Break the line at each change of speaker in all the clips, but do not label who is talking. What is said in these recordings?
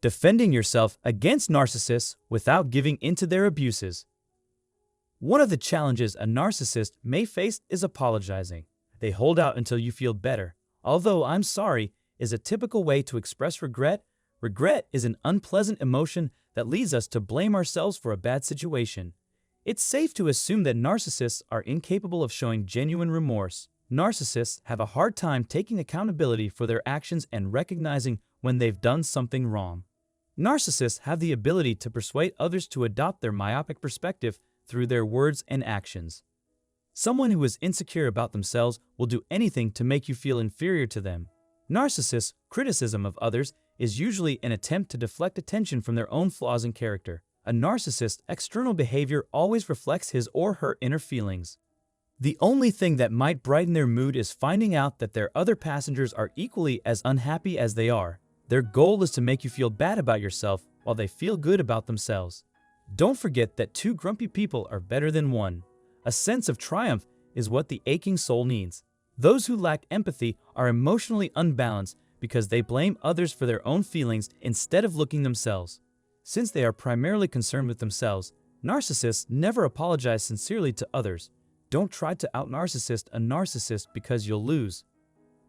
Defending yourself against narcissists without giving into their abuses. One of the challenges a narcissist may face is apologizing. They hold out until you feel better. Although "I'm sorry" is a typical way to express regret, regret is an unpleasant emotion that leads us to blame ourselves for a bad situation. It's safe to assume that narcissists are incapable of showing genuine remorse. Narcissists have a hard time taking accountability for their actions and recognizing when they've done something wrong. Narcissists have the ability to persuade others to adopt their myopic perspective through their words and actions. Someone who is insecure about themselves will do anything to make you feel inferior to them. Narcissists' criticism of others is usually an attempt to deflect attention from their own flaws in character. A narcissist's external behavior always reflects his or her inner feelings. The only thing that might brighten their mood is finding out that their other passengers are equally as unhappy as they are. Their goal is to make you feel bad about yourself while they feel good about themselves. Don't forget that two grumpy people are better than one. A sense of triumph is what the aching soul needs. Those who lack empathy are emotionally unbalanced because they blame others for their own feelings instead of looking themselves. Since they are primarily concerned with themselves, narcissists never apologize sincerely to others. Don't try to out-narcissist a narcissist because you'll lose.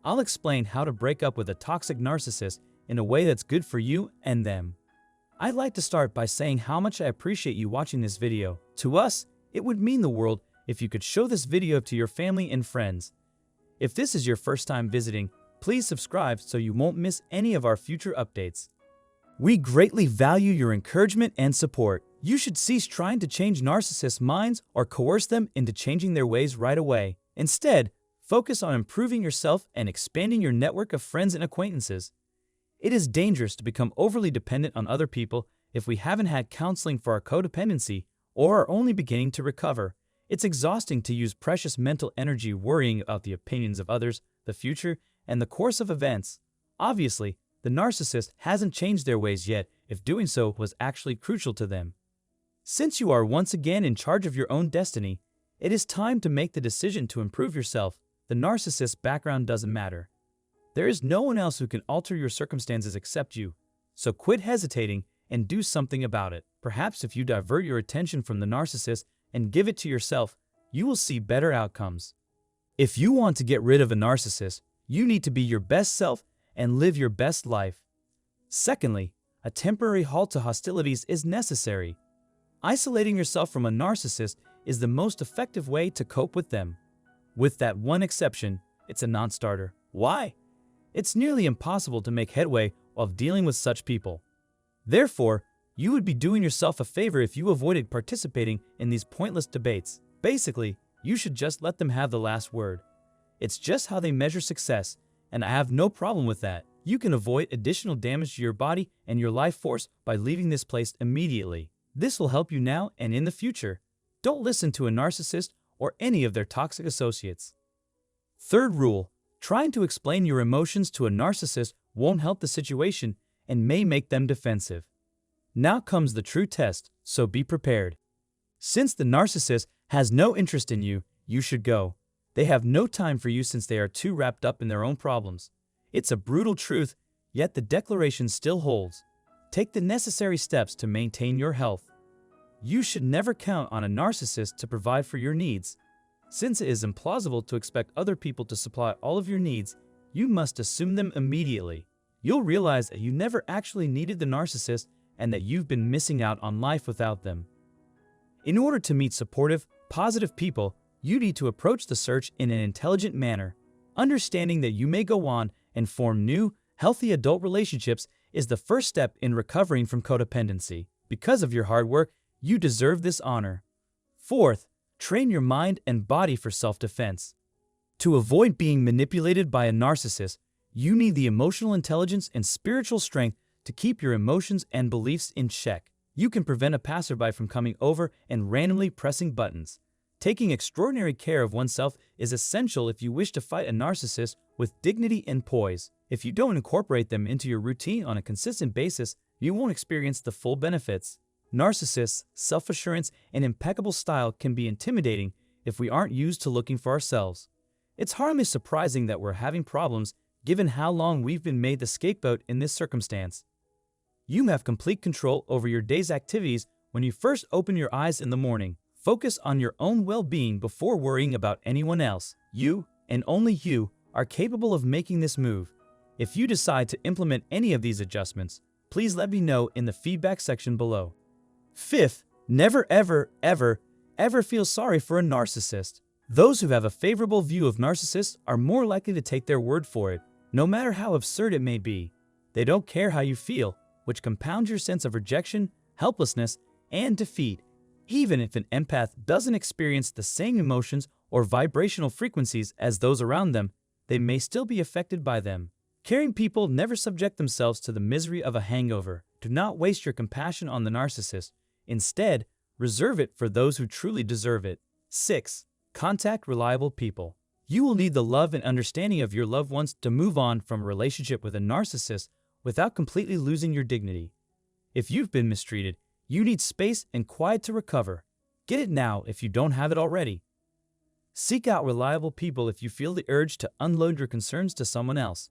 I'll explain how to break up with a toxic narcissist in a way that's good for you and them. I'd like to start by saying how much I appreciate you watching this video. To us, it would mean the world if you could show this video to your family and friends. If this is your first time visiting, please subscribe so you won't miss any of our future updates. We greatly value your encouragement and support. You should cease trying to change narcissists' minds or coerce them into changing their ways right away. Instead, focus on improving yourself and expanding your network of friends and acquaintances. It is dangerous to become overly dependent on other people if we haven't had counseling for our codependency or are only beginning to recover. It's exhausting to use precious mental energy worrying about the opinions of others, the future, and the course of events. Obviously, the narcissist hasn't changed their ways yet if doing so was actually crucial to them. Since you are once again in charge of your own destiny, it is time to make the decision to improve yourself. The narcissist's background doesn't matter. There is no one else who can alter your circumstances except you, so quit hesitating and do something about it. Perhaps if you divert your attention from the narcissist and give it to yourself, you will see better outcomes. If you want to get rid of a narcissist, you need to be your best self and live your best life. Secondly, a temporary halt to hostilities is necessary. Isolating yourself from a narcissist is the most effective way to cope with them. With that one exception, it's a non-starter. Why? It's nearly impossible to make headway while dealing with such people. Therefore, you would be doing yourself a favor if you avoided participating in these pointless debates. Basically, you should just let them have the last word. It's just how they measure success, and I have no problem with that. You can avoid additional damage to your body and your life force by leaving this place immediately. This will help you now and in the future. Don't listen to a narcissist or any of their toxic associates. Third rule, trying to explain your emotions to a narcissist won't help the situation and may make them defensive. Now comes the true test, so be prepared. Since the narcissist has no interest in you, you should go. They have no time for you since they are too wrapped up in their own problems. It's a brutal truth, yet the declaration still holds. Take the necessary steps to maintain your health. You should never count on a narcissist to provide for your needs. Since it is implausible to expect other people to supply all of your needs, you must assume them immediately. You'll realize that you never actually needed the narcissist and that you've been missing out on life without them. In order to meet supportive, positive people, you need to approach the search in an intelligent manner. Understanding that you may go on and form new, healthy adult relationships is the first step in recovering from codependency. Because of your hard work, you deserve this honor. Fourth, train your mind and body for self-defense. To avoid being manipulated by a narcissist, you need the emotional intelligence and spiritual strength to keep your emotions and beliefs in check. You can prevent a passerby from coming over and randomly pressing buttons. Taking extraordinary care of oneself is essential if you wish to fight a narcissist with dignity and poise. If you don't incorporate them into your routine on a consistent basis, you won't experience the full benefits. Narcissists' self-assurance and impeccable style can be intimidating if we aren't used to looking for ourselves. It's hardly surprising that we're having problems given how long we've been made the scapegoat in this circumstance. You have complete control over your day's activities when you first open your eyes in the morning. Focus on your own well-being before worrying about anyone else. You, and only you, are capable of making this move. If you decide to implement any of these adjustments, please let me know in the feedback section below. Fifth, never ever feel sorry for a narcissist. Those who have a favorable view of narcissists are more likely to take their word for it, no matter how absurd it may be. They don't care how you feel, which compounds your sense of rejection, helplessness, and defeat. Even if an empath doesn't experience the same emotions or vibrational frequencies as those around them, they may still be affected by them. Caring people never subject themselves to the misery of a hangover. Do not waste your compassion on the narcissist. Instead, reserve it for those who truly deserve it. 6. Contact reliable people. You will need the love and understanding of your loved ones to move on from a relationship with a narcissist without completely losing your dignity. If you've been mistreated, you need space and quiet to recover. Get it now if you don't have it already. Seek out reliable people if you feel the urge to unload your concerns to someone else.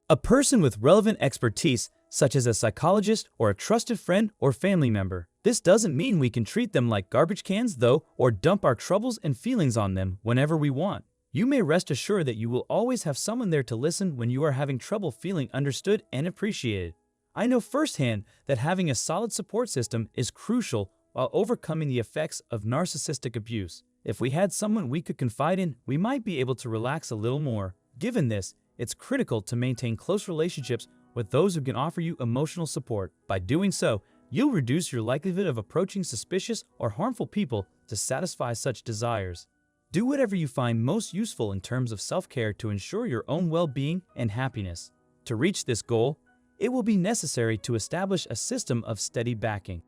A person with relevant expertise, such as a psychologist or a trusted friend or family member. This doesn't mean we can treat them like garbage cans, though, or dump our troubles and feelings on them whenever we want. You may rest assured that you will always have someone there to listen when you are having trouble feeling understood and appreciated. I know firsthand that having a solid support system is crucial while overcoming the effects of narcissistic abuse. If we had someone we could confide in, we might be able to relax a little more. Given this, it's critical to maintain close relationships with those who can offer you emotional support. By doing so, you'll reduce your likelihood of approaching suspicious or harmful people to satisfy such desires. Do whatever you find most useful in terms of self-care to ensure your own well-being and happiness. To reach this goal, it will be necessary to establish a system of steady backing.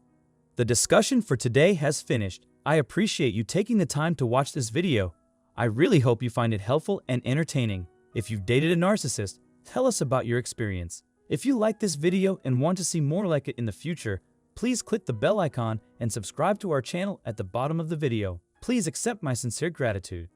The discussion for today has finished. I appreciate you taking the time to watch this video. I really hope you find it helpful and entertaining. If you've dated a narcissist, tell us about your experience. If you like this video and want to see more like it in the future, please click the bell icon and subscribe to our channel at the bottom of the video. Please accept my sincere gratitude.